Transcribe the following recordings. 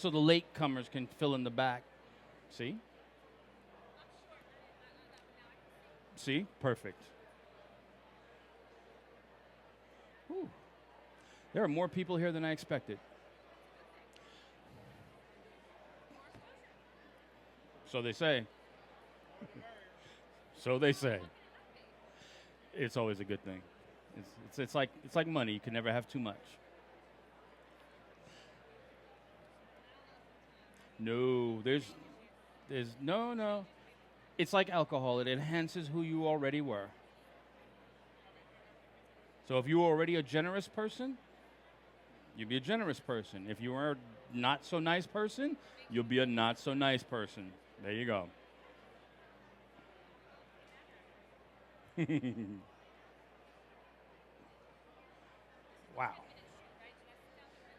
so the late comers can fill in the back. See? See? Perfect. Whew. There are more people here than I expected. So they say. So they say. It's always a good thing. It's like money. You can never have too much. No, there's no. It's like alcohol. It enhances who you already were. So if you were already a generous person, you'll be a generous person. If you are a not so nice person, you'll be a not so nice person. There you go. Wow.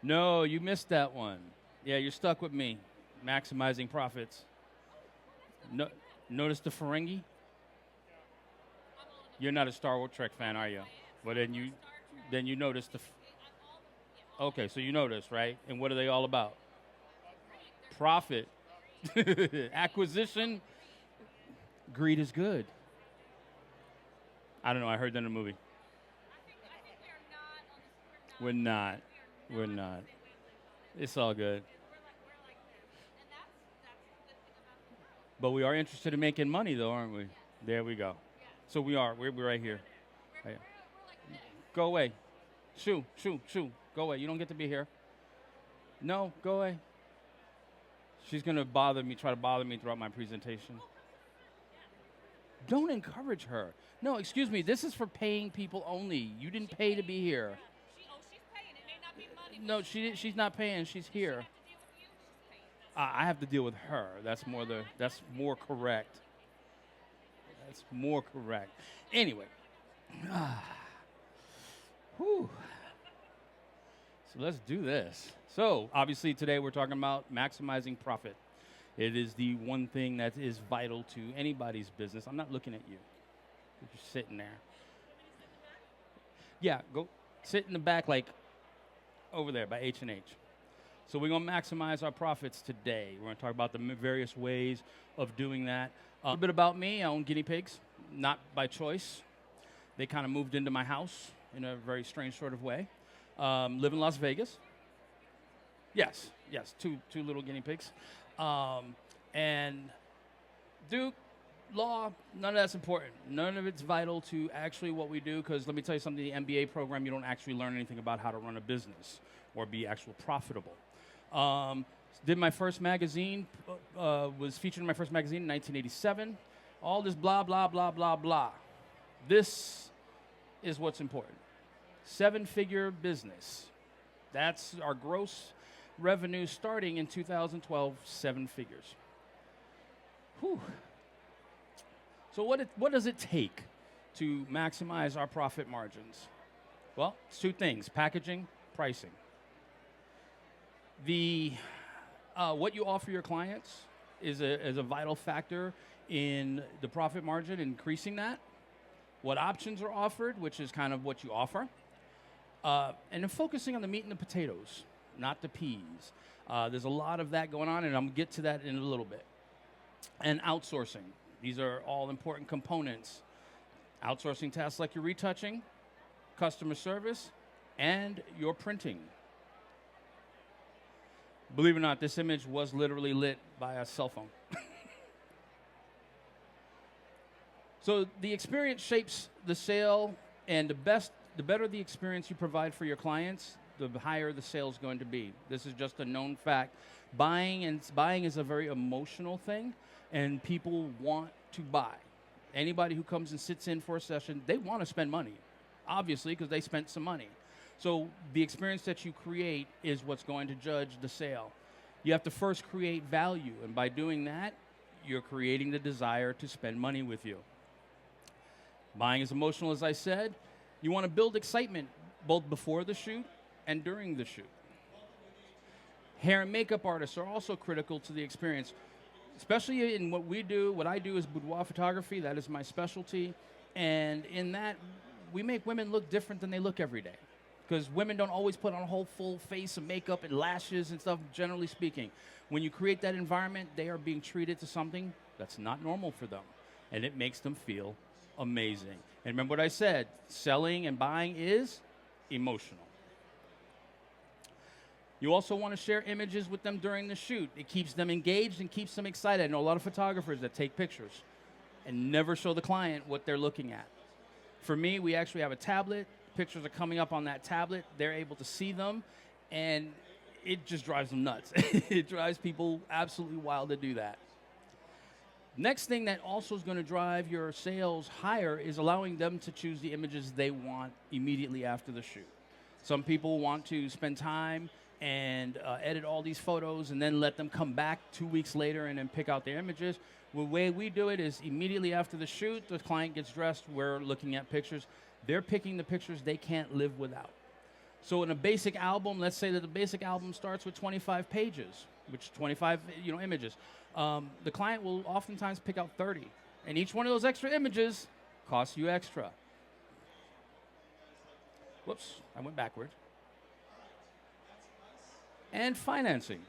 No, you missed that one. Yeah, you're stuck with me. Maximizing profits. No, notice the Ferengi? You're not a Star Trek fan, are you? Well, then you notice the. Okay, so you notice, right? And what are they all about? Profit, acquisition. Greed is good. I don't know. I heard that in a movie. We're not. We're not. It's all good. But we are interested in making money, though, aren't we? There we go. So we are. We're right here. Right. Go away. Shoo. Go away. You don't get to be here. No, go away. She's going to try to bother me throughout my presentation. Don't encourage her. No, excuse me. This is for paying people only. You didn't pay to be here. She's paying. It may not be money. No, she's not paying. She's here. I have to deal with her. That's more correct. That's more correct. Anyway. Whew. So let's do this. So obviously today we're talking about maximizing profit. It is the one thing that is vital to anybody's business. I'm not looking at you. You're just sitting there. Yeah, go sit in the back like over there by H&H. So we're going to maximize our profits today. We're going to talk about the various ways of doing that. A little bit about me. I own guinea pigs, not by choice. They kind of moved into my house in a very strange sort of way. Live in Las Vegas. Yes, two little guinea pigs. And Duke, law, none of that's important. None of it's vital to actually what we do, because let me tell you something, the MBA program, you don't actually learn anything about how to run a business or be actual profitable. Did my first magazine, was featured in my first magazine in 1987. All this blah, blah, blah, blah, blah. This is what's important. 7-figure business. That's our gross revenue starting in 2012, 7 figures. Whew. So what does it take to maximize our profit margins? Well, it's 2 things: packaging, pricing. What you offer your clients is a vital factor in the profit margin, increasing that. What options are offered, which is kind of what you offer. And then focusing on the meat and the potatoes, not the peas. There's a lot of that going on, and I'm going to get to that in a little bit. And outsourcing. These are all important components. Outsourcing tasks like your retouching, customer service, and your printing. Believe it or not, this image was literally lit by a cell phone. So the experience shapes the sale, and the better the experience you provide for your clients, the higher the sale is going to be. This is just a known fact. Buying is a very emotional thing, and people want to buy. Anybody who comes and sits in for a session, they want to spend money, obviously, because they spent some money. So the experience that you create is what's going to judge the sale. You have to first create value, and by doing that, you're creating the desire to spend money with you. Buying is emotional, as I said. You want to build excitement both before the shoot and during the shoot. Hair and makeup artists are also critical to the experience, especially in what we do. What I do is boudoir photography. That is my specialty. And in that, we make women look different than they look every day. because women don't always put on a whole full face of makeup and lashes and stuff, generally speaking. When you create that environment, they are being treated to something that's not normal for them, and it makes them feel amazing. And remember what I said, selling and buying is emotional. You also want to share images with them during the shoot. It keeps them engaged and keeps them excited. I know a lot of photographers that take pictures and never show the client what they're looking at. For me, we actually have a tablet. Pictures are coming up on that tablet. They're able to see them, and it just drives them nuts. It drives people absolutely wild to do that. Next thing that also is going to drive your sales higher is allowing them to choose the images they want immediately after the shoot. Some people want to spend time and edit all these photos and then let them come back 2 weeks later and then pick out their images. The way we do it is immediately after the shoot, the client gets dressed, we're looking at pictures. They're picking the pictures they can't live without. So in a basic album, let's say that the basic album starts with 25 pages, which 25 images. The client will oftentimes pick out 30, and each one of those extra images costs you extra. Whoops, I went backward. And financing,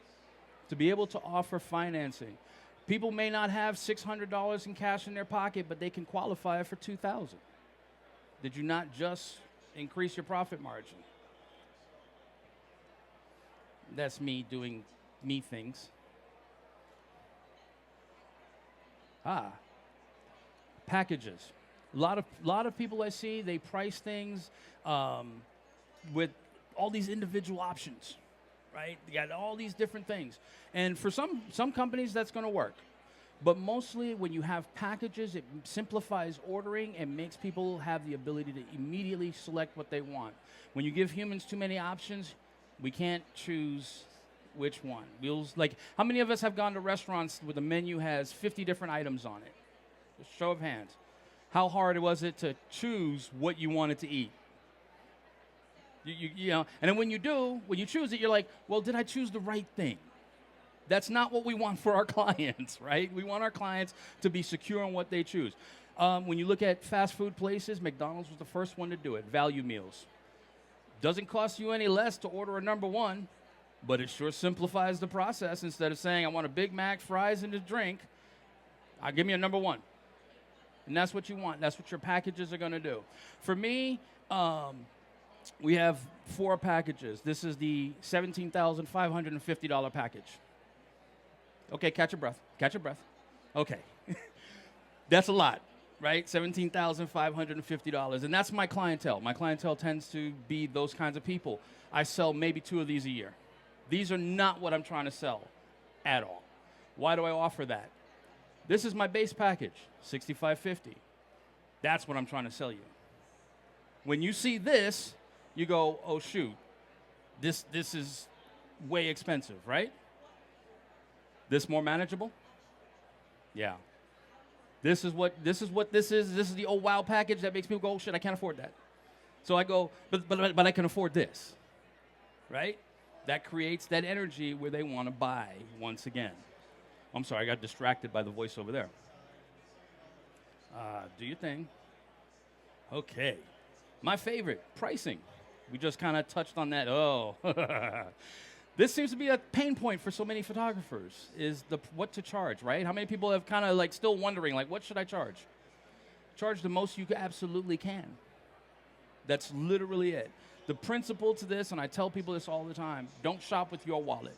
to be able to offer financing. People may not have $600 in cash in their pocket, but they can qualify for $2,000. Did you not just increase your profit margin? That's me doing me things. Packages. A lot of people I see, they price things with all these individual options, right? You got all these different things. And for some companies, that's going to work. But mostly when you have packages, it simplifies ordering and makes people have the ability to immediately select what they want. When you give humans too many options, we can't choose which one. Like, how many of us have gone to restaurants where the menu has 50 different items on it? Just show of hands. How hard was it to choose what you wanted to eat? You know, and then when you choose it, you're like, well, did I choose the right thing? That's not what we want for our clients, right? We want our clients to be secure in what they choose. When you look at fast food places, McDonald's was the first one to do it, value meals. Doesn't cost you any less to order a number one, but it sure simplifies the process. Instead of saying, I want a Big Mac, fries, and a drink, give me a number one. And that's what you want. That's what your packages are going to do. For me, we have 4 packages. This is the $17,550 package. Okay, catch your breath. Catch your breath. Okay. That's a lot, right? $17,550. And that's my clientele. My clientele tends to be those kinds of people. I sell maybe 2 of these a year. These are not what I'm trying to sell at all. Why do I offer that? This is my base package, $65.50. That's what I'm trying to sell you. When you see this, you go, oh, shoot, this is way expensive, right? This more manageable? Yeah. This is what this is. This is the oh wow package that makes people go, oh shit, I can't afford that. So I go, but I can afford this, right? That creates that energy where they want to buy once again. I'm sorry, I got distracted by the voice over there. Do your thing. Okay. My favorite, pricing. We just kind of touched on that. Oh. This seems to be a pain point for so many photographers, is what to charge, right? How many people have kind of like still wondering, like, what should I charge? Charge the most you absolutely can. That's literally it. The principle to this, and I tell people this all the time, don't shop with your wallet.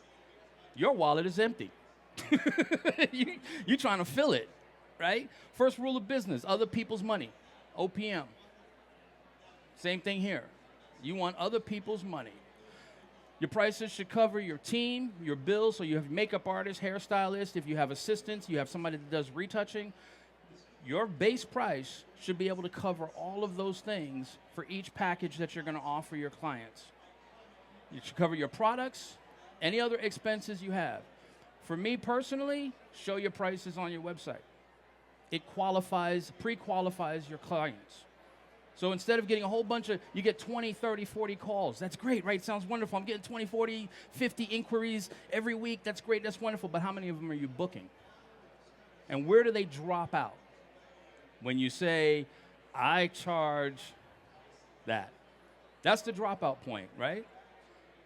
Your wallet is empty. You're trying to fill it, right? First rule of business, other people's money, OPM. Same thing here. You want other people's money. Your prices should cover your team, your bills, so you have makeup artists, hairstylists, if you have assistants, you have somebody that does retouching. Your base price should be able to cover all of those things for each package that you're going to offer your clients. It should cover your products, any other expenses you have. For me personally, show your prices on your website. It pre-qualifies your clients. So instead of getting a whole bunch you get 20, 30, 40 calls. That's great, right? Sounds wonderful. I'm getting 20, 40, 50 inquiries every week. That's great. That's wonderful. But how many of them are you booking? And where do they drop out? When you say, I charge that. That's the dropout point, right?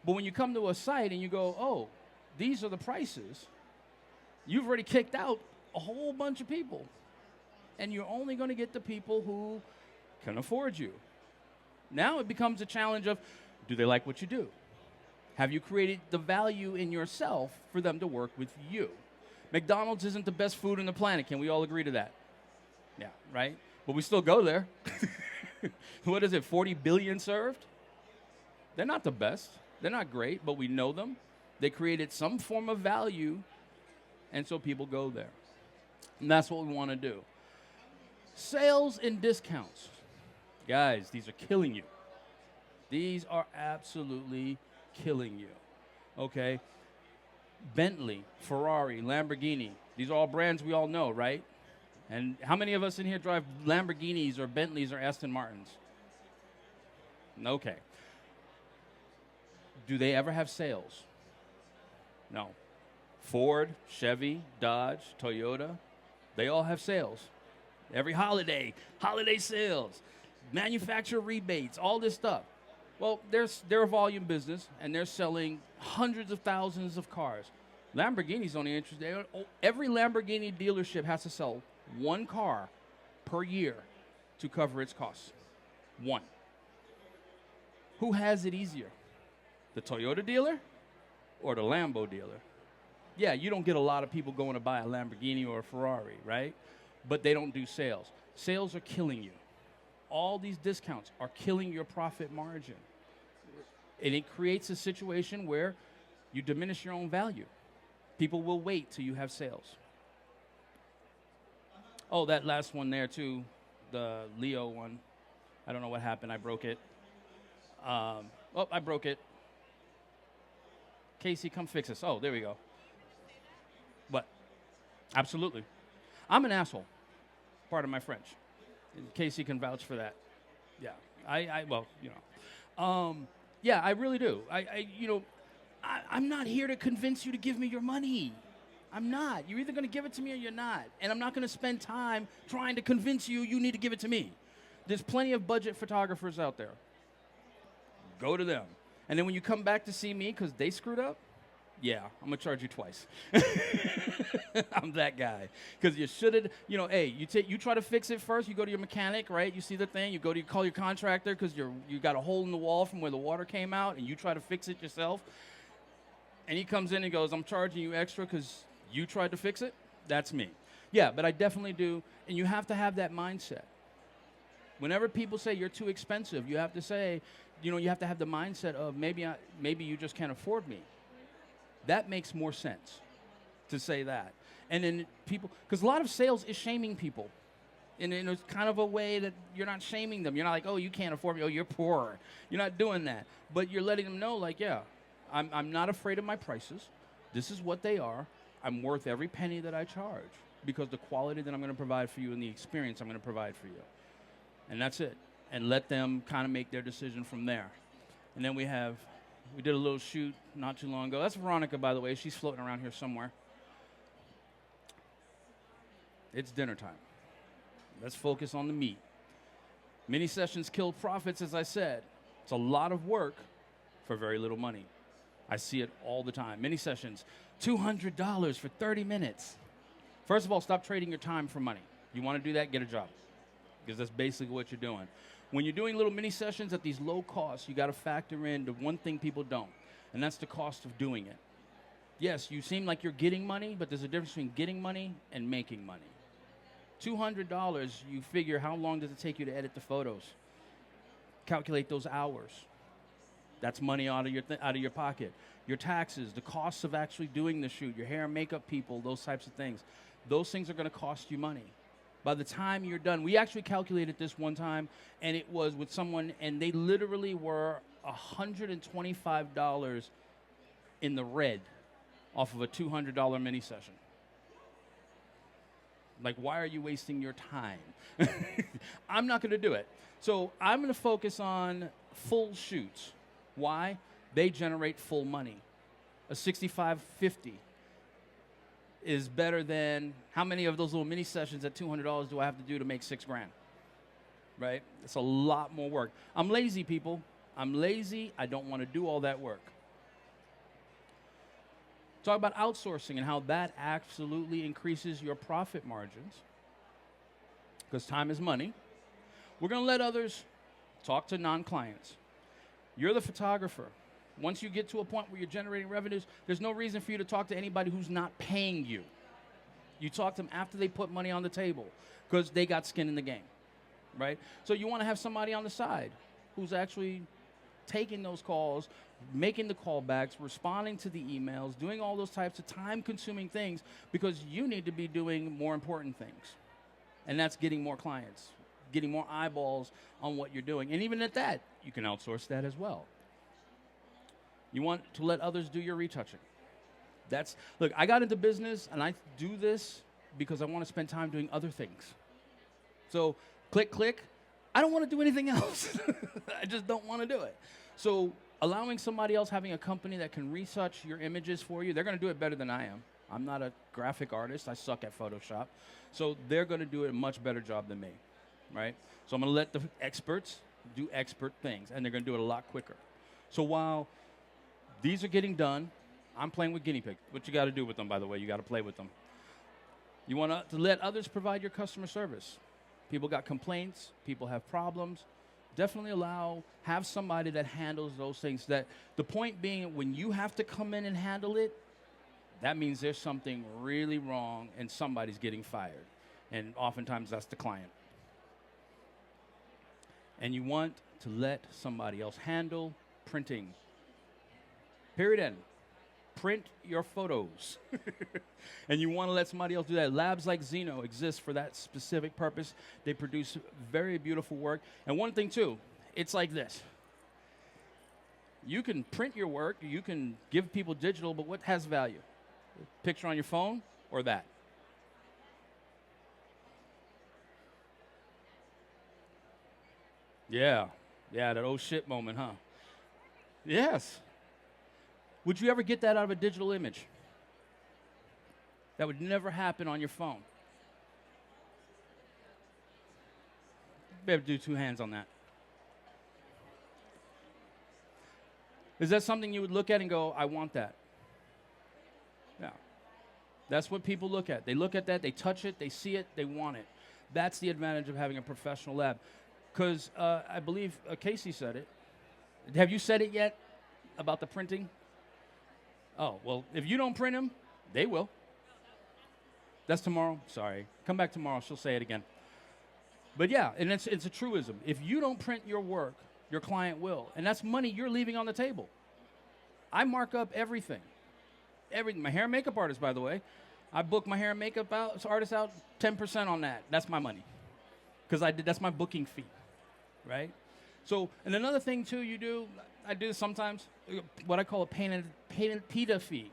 But when you come to a site and you go, oh, these are the prices, you've already kicked out a whole bunch of people. And you're only going to get the people who can afford you. Now it becomes a challenge of, do they like what you do? Have you created the value in yourself for them to work with you? McDonald's isn't the best food on the planet. Can we all agree to that? Yeah, right? But we still go there. What is it, 40 billion served? They're not the best. They're not great, but we know them. They created some form of value, and so people go there. And that's what we want to do. Sales and discounts. Guys, these are killing you. These are absolutely killing you. Okay? Bentley, Ferrari, Lamborghini. These are all brands we all know, right? And how many of us in here drive Lamborghinis or Bentleys or Aston Martins? Okay. Do they ever have sales? No. Ford, Chevy, Dodge, Toyota, they all have sales. Every holiday sales, manufacturer rebates, all this stuff. Well, they're a volume business, and they're selling hundreds of thousands of cars. Lamborghini's only interested. Every Lamborghini dealership has to sell one car per year to cover its costs. One. Who has it easier? The Toyota dealer or the Lambo dealer? Yeah, you don't get a lot of people going to buy a Lamborghini or a Ferrari, right? But they don't do sales. Sales are killing you. All these discounts are killing your profit margin. And it creates a situation where you diminish your own value. People will wait till you have sales. Oh, that last one there too, the Leo one. I don't know what happened. I broke it. I broke it. Casey, come fix this. Oh, there we go. What? Absolutely. I'm an asshole. Pardon my French. Casey can vouch for that. Yeah. Yeah, I really do. I'm not here to convince you to give me your money. I'm not. You're either going to give it to me or you're not. And I'm not going to spend time trying to convince you need to give it to me. There's plenty of budget photographers out there. Go to them. And then when you come back to see me because they screwed up, yeah, I'm going to charge you twice. I'm that guy. Because you should have, hey, you try to fix it first. You go to your mechanic, right? You see the thing. You call your contractor because you got a hole in the wall from where the water came out, and you try to fix it yourself. And he comes in and goes, I'm charging you extra because you tried to fix it? That's me. Yeah, but I definitely do. And you have to have that mindset. Whenever people say you're too expensive, you have to say, you have to have the mindset of maybe you just can't afford me. That makes more sense to say that. And then people, because a lot of sales is shaming people. And it's kind of a way that you're not shaming them. You're not like, oh, you can't afford me. Oh, you're poor. You're not doing that. But you're letting them know, like, yeah, I'm not afraid of my prices. This is what they are. I'm worth every penny that I charge because the quality that I'm going to provide for you and the experience I'm going to provide for you. And that's it. And let them kind of make their decision from there. And then we did a little shoot not too long ago. That's Veronica, by the way. She's floating around here somewhere. It's dinner time. Let's focus on the meat. Mini sessions kill profits, as I said. It's a lot of work for very little money. I see it all the time. Mini sessions, $200 for 30 minutes. First of all, stop trading your time for money. You want to do that, get a job. Because that's basically what you're doing. When you're doing little mini sessions at these low costs, you got to factor in the one thing people don't, and that's the cost of doing it. Yes, you seem like you're getting money, but there's a difference between getting money and making money. $200, you figure how long does it take you to edit the photos? Calculate those hours. That's money out of your pocket. Your taxes, the costs of actually doing the shoot, your hair and makeup people, those types of things. Those things are going to cost you money. By the time you're done, we actually calculated this one time, and it was with someone, and they literally were $125 in the red off of a $200 mini session. Like, why are you wasting your time? I'm not going to do it. So I'm going to focus on full shoots. Why? They generate full money. A 6550 is better than how many of those little mini sessions at $200 do I have to do to make $6,000? Right? It's a lot more work. I'm lazy, people. I'm lazy. I don't want to do all that work. Talk about outsourcing and how that absolutely increases your profit margins because time is money. We're going to let others talk to non-clients. You're the photographer. Once you get to a point where you're generating revenues, there's no reason for you to talk to anybody who's not paying you. You talk to them after they put money on the table because they got skin in the game, right? So you want to have somebody on the side who's actually taking those calls, making the callbacks, responding to the emails, doing all those types of time-consuming things because you need to be doing more important things. And that's getting more clients, getting more eyeballs on what you're doing. And even at that, you can outsource that as well. You want to let others do your retouching. Look, I got into business and I do this because I want to spend time doing other things. So, click, I don't want to do anything else. I just don't want to do it. So allowing somebody else, having a company that can retouch your images for you, they're going to do it better than I am. I'm not a graphic artist. I suck at Photoshop. So they're going to do a much better job than me, right? So I'm going to let the experts do expert things, and they're going to do it a lot quicker. So while these are getting done, I'm playing with guinea pigs. What you got to do with them, by the way, you got to play with them. You want to let others provide your customer service. People got complaints. People have problems. Definitely have somebody that handles those things. That the point being, when you have to come in and handle it, that means there's something really wrong and somebody's getting fired. And oftentimes that's the client. And you want to let somebody else handle printing. Period end. Print your photos. And you want to let somebody else do that. Labs like Zeno exist for that specific purpose. They produce very beautiful work. And one thing, too, it's like this. You can print your work. You can give people digital, but what has value? A picture on your phone or that? Yeah, that oh shit moment, huh? Yes. Would you ever get that out of a digital image? That would never happen on your phone. You better do 2 hands on that. Is that something you would look at and go, I want that? Yeah. That's what people look at. They look at that, they touch it, they see it, they want it. That's the advantage of having a professional lab. Because I believe Casey said it. Have you said it yet about the printing? Oh, well, if you don't print them, they will. That's tomorrow. Sorry. Come back tomorrow. She'll say it again. But yeah, and it's a truism. If you don't print your work, your client will. And that's money you're leaving on the table. I mark up everything. My hair and makeup artist, by the way. I book my hair and makeup artist out 10% on that. That's my money. Because that's my booking fee, right? So, and another thing, too, I do sometimes, what I call a PETA fee.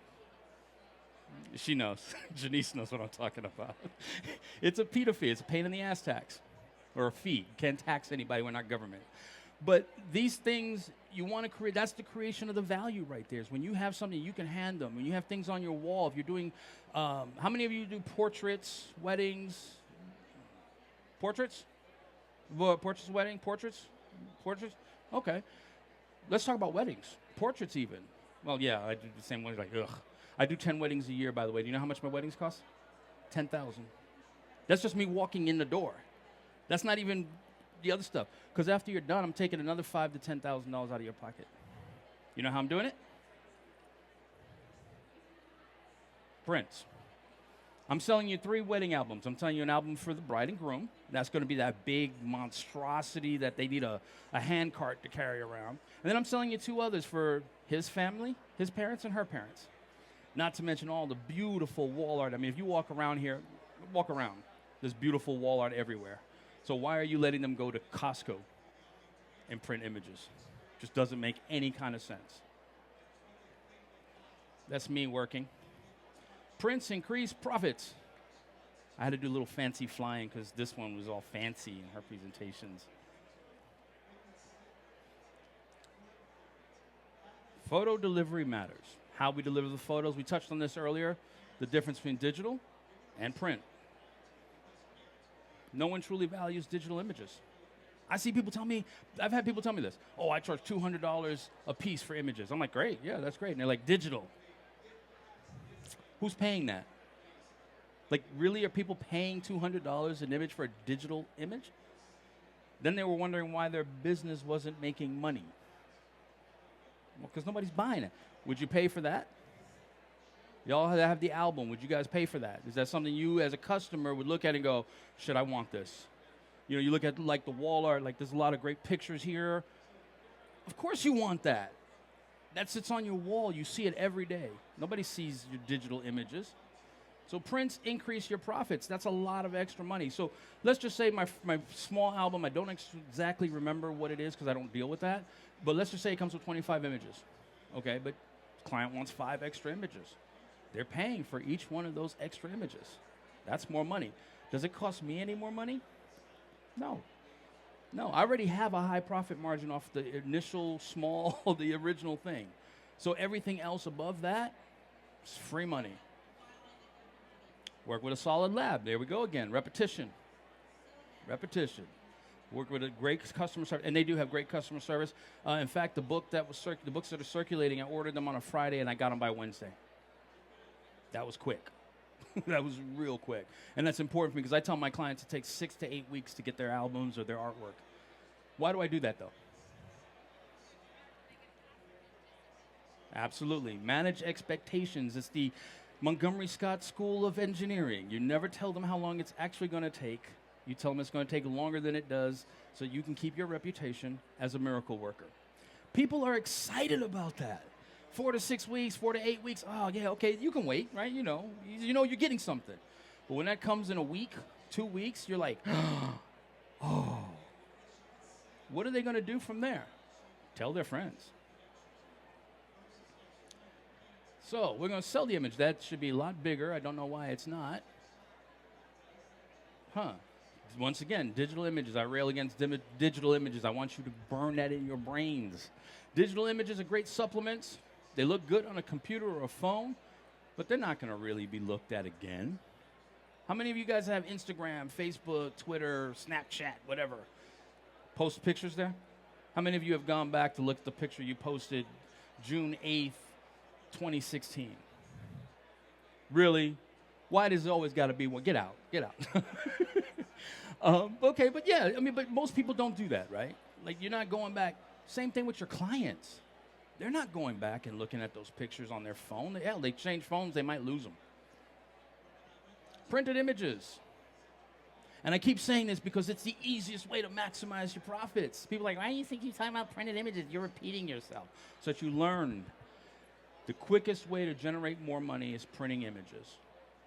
She knows. Janice knows what I'm talking about. It's a PETA fee. It's a pain in the ass tax. Or a fee. You can't tax anybody. We're not government. But these things you want to create, that's the creation of the value right there. Is when you have something, you can hand them. When you have things on your wall, if you're doing, how many of you do portraits, weddings? Portraits? Portraits, wedding, portraits? Okay. Let's talk about weddings. Portraits even. Well, yeah, I do the same ones like, ugh. I do 10 weddings a year, by the way. Do you know how much my weddings cost? $10,000. That's just me walking in the door. That's not even the other stuff. Because after you're done, I'm taking another $5,000 to $10,000 out of your pocket. You know how I'm doing it? Prints. I'm selling you 3 wedding albums. I'm telling you an album for the bride and groom. That's going to be that big monstrosity that they need a hand cart to carry around. And then I'm selling you 2 others for his family, his parents, and her parents. Not to mention all the beautiful wall art. I mean, if you walk around here, there's beautiful wall art everywhere. So why are you letting them go to Costco and print images? Just doesn't make any kind of sense. That's me working. Prints increase profits. I had to do a little fancy flying because this one was all fancy in her presentations. Photo delivery matters. How we deliver the photos. We touched on this earlier, the difference between digital and print. No one truly values digital images. I see people tell me, I've had people tell me this. Oh, I charge $200 a piece for images. I'm like, great, yeah, that's great. And they're like, digital. Who's paying that? Like, really, are people paying $200 an image for a digital image? Then they were wondering why their business wasn't making money. Well, because nobody's buying it. Would you pay for that? Y'all have the album. Would you guys pay for that? Is that something you, as a customer, would look at and go, should I want this? You know, you look at like the wall art, like there's a lot of great pictures here. Of course you want that. That sits on your wall. You see it every day. Nobody sees your digital images. So prints increase your profits. That's a lot of extra money. So let's just say my small album, I don't exactly remember what it is because I don't deal with that, but let's just say it comes with 25 images. Okay, but client wants 5 extra images. They're paying for each one of those extra images. That's more money. Does it cost me any more money? No. No, I already have a high profit margin off the initial small, the original thing. So everything else above that is free money. Work with a solid lab. There we go again. Repetition. Repetition. Work with a great customer service, and they do have great customer service. In fact, the books that are circulating, I ordered them on a Friday, and I got them by Wednesday. That was quick. That was real quick. And that's important for me because I tell my clients it takes 6 to 8 weeks to get their albums or their artwork. Why do I do that, though? Absolutely. Manage expectations. It's the Montgomery Scott School of Engineering. You never tell them how long it's actually going to take. You tell them it's going to take longer than it does so you can keep your reputation as a miracle worker. People are excited about that. 4 to 6 weeks, 4 to 8 weeks. Oh, yeah, okay, you can wait, right? You know you're getting something. But when that comes in a week, 2 weeks, you're like, oh. What are they going to do from there? Tell their friends. So we're going to sell the image. That should be a lot bigger. I don't know why it's not. Once again, digital images. I rail against digital images. I want you to burn that in your brains. Digital images are great supplements. They look good on a computer or a phone, but they're not going to really be looked at again. How many of you guys have Instagram, Facebook, Twitter, Snapchat, whatever? Post pictures there? How many of you have gone back to look at the picture you posted June 8th, 2016? Really? Why does it always got to be one? Get out. Okay, but yeah, but most people don't do that, right? Like, you're not going back. Same thing with your clients. They're not going back and looking at those pictures on their phone. They change phones, they might lose them. Printed images. And I keep saying this because it's the easiest way to maximize your profits. People are like, why do you think you're talking about printed images? You're repeating yourself. So that you learned the quickest way to generate more money is printing images.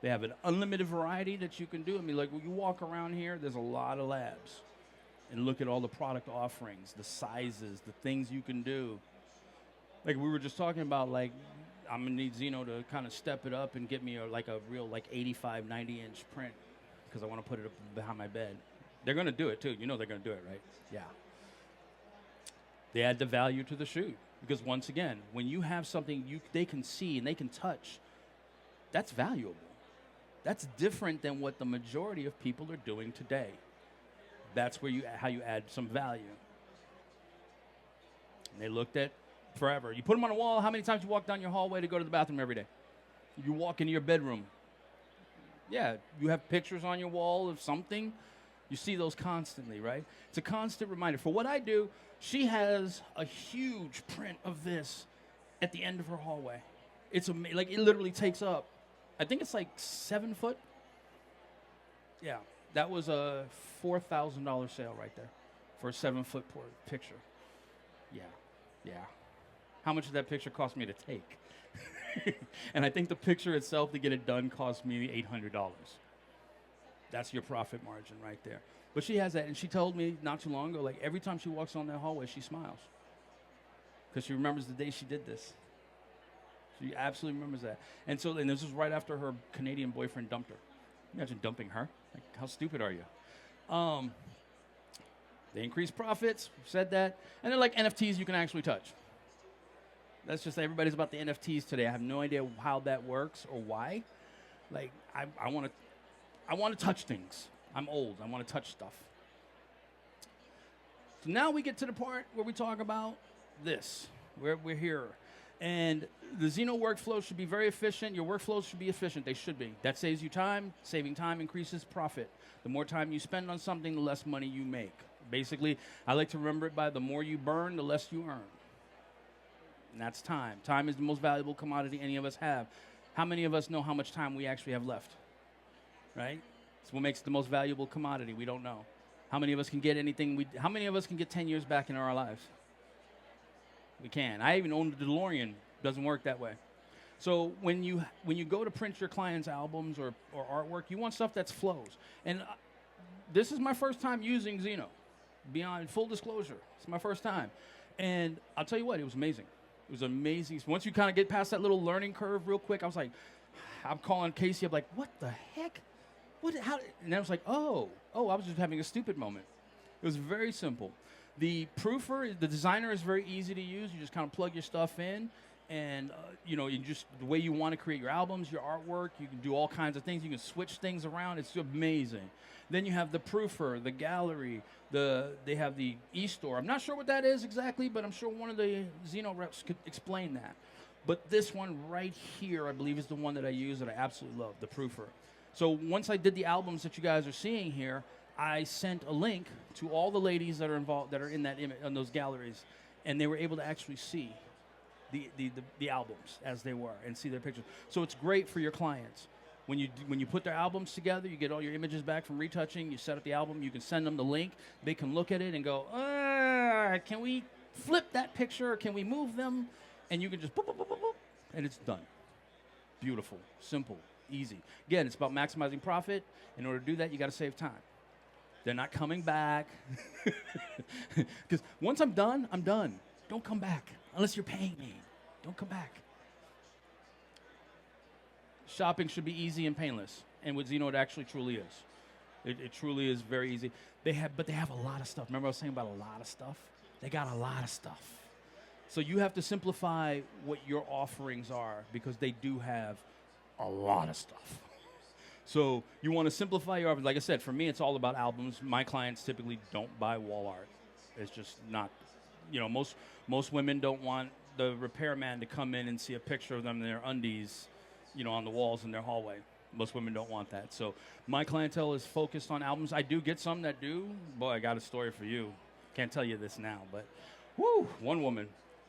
They have an unlimited variety that you can do. Like when you walk around here, there's a lot of labs. And look at all the product offerings, the sizes, the things you can do. Like we were just talking about, like, I'm going to need Zeno to kind of step it up and get me a real 85, 90-inch print because I want to put it up behind my bed. They're going to do it, too. You know they're going to do it, right? Yeah. They add the value to the shoot because, once again, when you have something they can see and they can touch, that's valuable. That's different than what the majority of people are doing today. That's how you add some value. And they looked at forever. You put them on a wall. How many times you walk down your hallway to go to the bathroom every day? You walk into your bedroom. Yeah, you have pictures on your wall of something. You see those constantly, right? It's a constant reminder. For what I do, she has a huge print of this at the end of her hallway. It's amazing. Like, it literally takes up, I think it's like 7 foot. Yeah, that was a $4,000 sale right there for a 7-foot picture. Yeah. How much did that picture cost me to take? And I think the picture itself, to get it done, cost me $800. That's your profit margin right there. But she has that, and she told me not too long ago, like, every time she walks on that hallway, she smiles. Because she remembers the day she did this. She absolutely remembers that. And this was right after her Canadian boyfriend dumped her. Imagine dumping her. Like, how stupid are you? They increase profits, said that. And they're like NFTs you can actually touch. That's just, everybody's about the NFTs today. I have no idea how that works or why. Like, I want to touch things. I'm old. I want to touch stuff. So now we get to the part where we talk about this, where we're here. And the Xeno workflow should be very efficient. Your workflows should be efficient. They should be. That saves you time. Saving time increases profit. The more time you spend on something, the less money you make. Basically, I like to remember it by the more you burn, the less you earn. And that's time. Time is the most valuable commodity any of us have. How many of us know how much time we actually have left? Right? It's what makes it the most valuable commodity. We don't know. How many of us can get anything? How many of us can get 10 years back in our lives? We can. I even own a DeLorean. Doesn't work that way. So when you go to print your clients' albums or artwork, you want stuff that flows. And this is my first time using Xeno. Beyond full disclosure, it's my first time. And I'll tell you what, it was amazing. It was amazing. So once you kind of get past that little learning curve real quick, I was like, I'm calling Casey. I'm like, what the heck? How? And I was like, oh, I was just having a stupid moment. It was very simple. The proofer, the designer is very easy to use. You just kind of plug your stuff in, and you just the way you want to create your albums, your artwork. You can do all kinds of things. You can switch things around. It's amazing. Then you have the proofer, the gallery. They have the e-store. I'm not sure what that is exactly, but I'm sure one of the Xeno reps could explain that. But this one right here, I believe, is the one that I use that I absolutely love, the proofer. So once I did the albums that you guys are seeing here, I sent a link to all the ladies that are involved, that are in that image, on those galleries, and they were able to actually see the albums as they were and see their pictures. So it's great for your clients. When you put their albums together, you get all your images back from retouching, you set up the album, you can send them the link, they can look at it and go, can we flip that picture, or can we move them? And you can just boop, boop, boop, boop, boop, and it's done. Beautiful, simple, easy. Again, it's about maximizing profit. In order to do that, you got to save time. They're not coming back. Because once I'm done, I'm done. Don't come back unless you're paying me. Don't come back. Shopping should be easy and painless. And with Xeno, it actually truly is. It truly is very easy. But they have a lot of stuff. Remember I was saying about a lot of stuff? They got a lot of stuff. So you have to simplify what your offerings are, because they do have a lot of stuff. So you want to simplify your offerings. Like I said, for me, it's all about albums. My clients typically don't buy wall art. It's just not, most women don't want the repairman to come in and see a picture of them in their undies, on the walls in their hallway. Most women don't want that. So my clientele is focused on albums. I do get some that do. Boy, I got a story for you. Can't tell you this now, but one woman.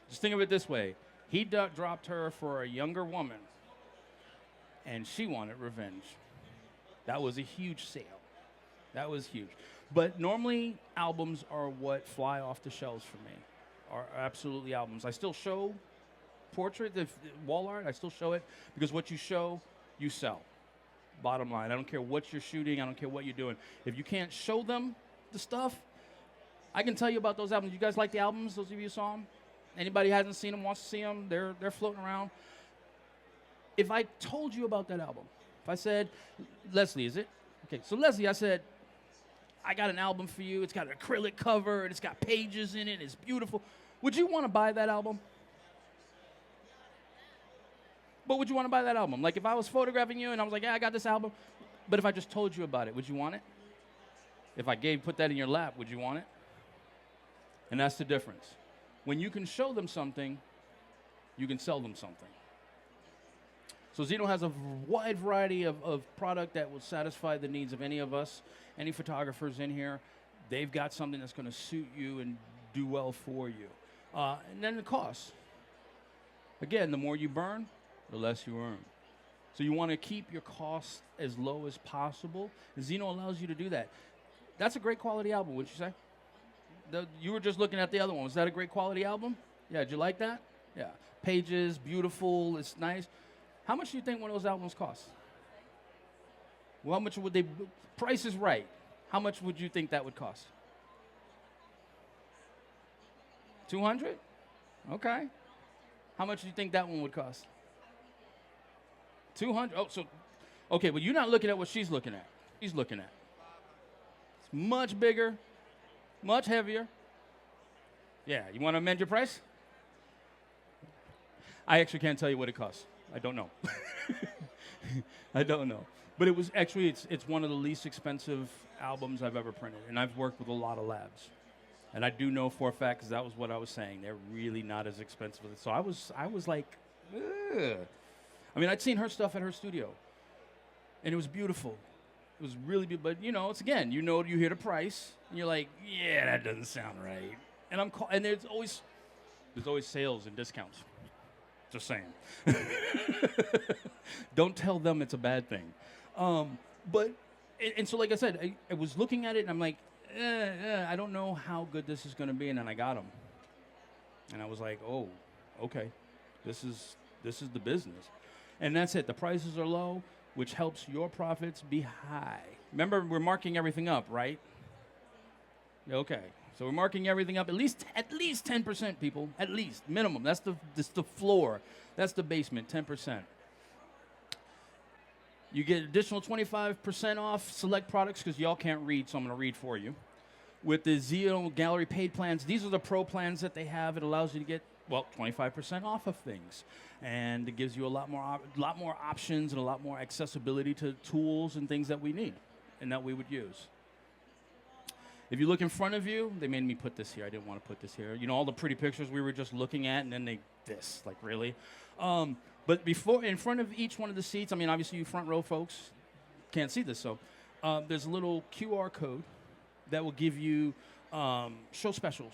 Just think of it this way. He dropped her for a younger woman, and she wanted revenge. That was a huge sale. That was huge. But normally, albums are what fly off the shelves for me, are absolutely albums. I still show portrait, the wall art, I still show it, because what you show, you sell. Bottom line. I don't care what you're shooting. I don't care what you're doing. If you can't show them the stuff, I can tell you about those albums. You guys like the albums? Those of you who saw them? Anybody hasn't seen them, wants to see them? They're floating around. If I told you about that album, if I said, Leslie, is it? Okay, so Leslie, I said, I got an album for you. It's got an acrylic cover, and it's got pages in it. It's beautiful. Would you want to buy that album? But would you want to buy that album? Like if I was photographing you and I was like, yeah, I got this album. But if I just told you about it, would you want it? If I put that in your lap, would you want it? And that's the difference. When you can show them something, you can sell them something. So Xeno has a wide variety of product that will satisfy the needs of any of us, any photographers in here. They've got something that's going to suit you and do well for you. And then the cost. Again, the more you burn, the less you earn. So you want to keep your costs as low as possible. And Xeno allows you to do that. That's a great quality album, wouldn't you say? You were just looking at the other one. Was that a great quality album? Yeah, did you like that? Yeah. Pages, beautiful, it's nice. How much do you think one of those albums cost? Well, how much would they, Price is Right. How much would you think that would cost? 200? Okay. How much do you think that one would cost? 200? Oh, so, okay, but you're not looking at what she's looking at. She's looking at. It's much bigger, much heavier. Yeah, you want to amend your price? I actually can't tell you what it costs. I don't know. I don't know. But it was actually, it's one of the least expensive albums I've ever printed, and I've worked with a lot of labs. And I do know for a fact, because that was what I was saying, they're really not as expensive. So I was like, ugh. I mean, I'd seen her stuff at her studio, and it was beautiful. It was really beautiful. But, it's again, you hear the price, and you're like, yeah, that doesn't sound right. And there's always sales and discounts. Just saying. Don't tell them it's a bad thing. But so like I said, I was looking at it, and I'm like, I don't know how good this is going to be. And then I got them. And I was like, oh, okay. This is the business. And that's it. The prices are low, which helps your profits be high. Remember, we're marking everything up, right? Okay. So we're marking everything up at least 10%, people. At least minimum. That's the floor. That's the basement. 10%. You get additional 25% off select products because y'all can't read, so I'm going to read for you. With the Zeno Gallery paid plans, these are the pro plans that they have. It allows you to get 25% off of things, and it gives you a lot more options and a lot more accessibility to tools and things that we need and that we would use. If you look in front of you, they made me put this here. I didn't want to put this here. All the pretty pictures we were just looking at, and then like really. But in front of each one of the seats, I mean, obviously you front row folks can't see this, so there's a little QR code that will give you show specials.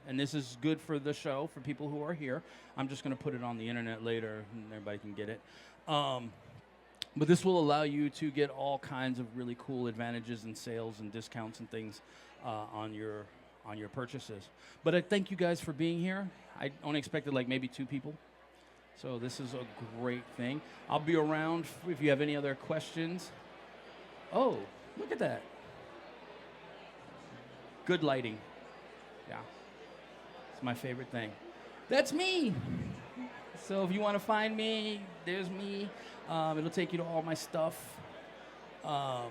And this is good for the show, for people who are here. I'm just going to put it on the internet later, and everybody can get it. But this will allow you to get all kinds of really cool advantages and sales and discounts and things on your purchases. But I thank you guys for being here. I only expected like maybe 2 people. So this is a great thing. I'll be around if you have any other questions. Oh, look at that. Good lighting. Yeah. It's my favorite thing. That's me. So if you want to find me, there's me. It'll take you to all my stuff. And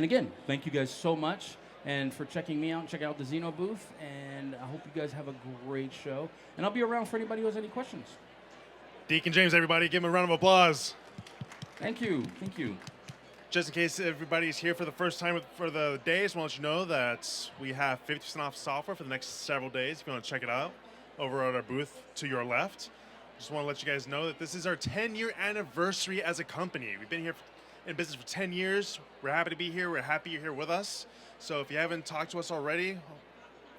again, thank you guys so much and for checking me out and checking out the Zeno booth. And I hope you guys have a great show. And I'll be around for anybody who has any questions. Deacon James, everybody, give him a round of applause. Thank you. Thank you. Just in case everybody's here for the first time for the day, I just want to let you know that we have 50% off software for the next several days if you want to check it out over at our booth to your left. Just want to let you guys know that this is our 10-year anniversary as a company. We've been here in business for 10 years. We're happy to be here. We're happy you're here with us. So if you haven't talked to us already,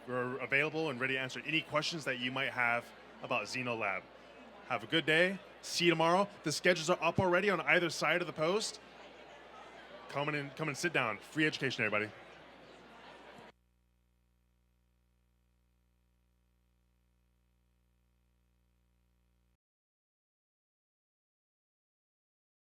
we're available and ready to answer any questions that you might have about Zeno Lab. Have a good day. See you tomorrow. The schedules are up already on either side of the post. Come and sit down. Free education, everybody.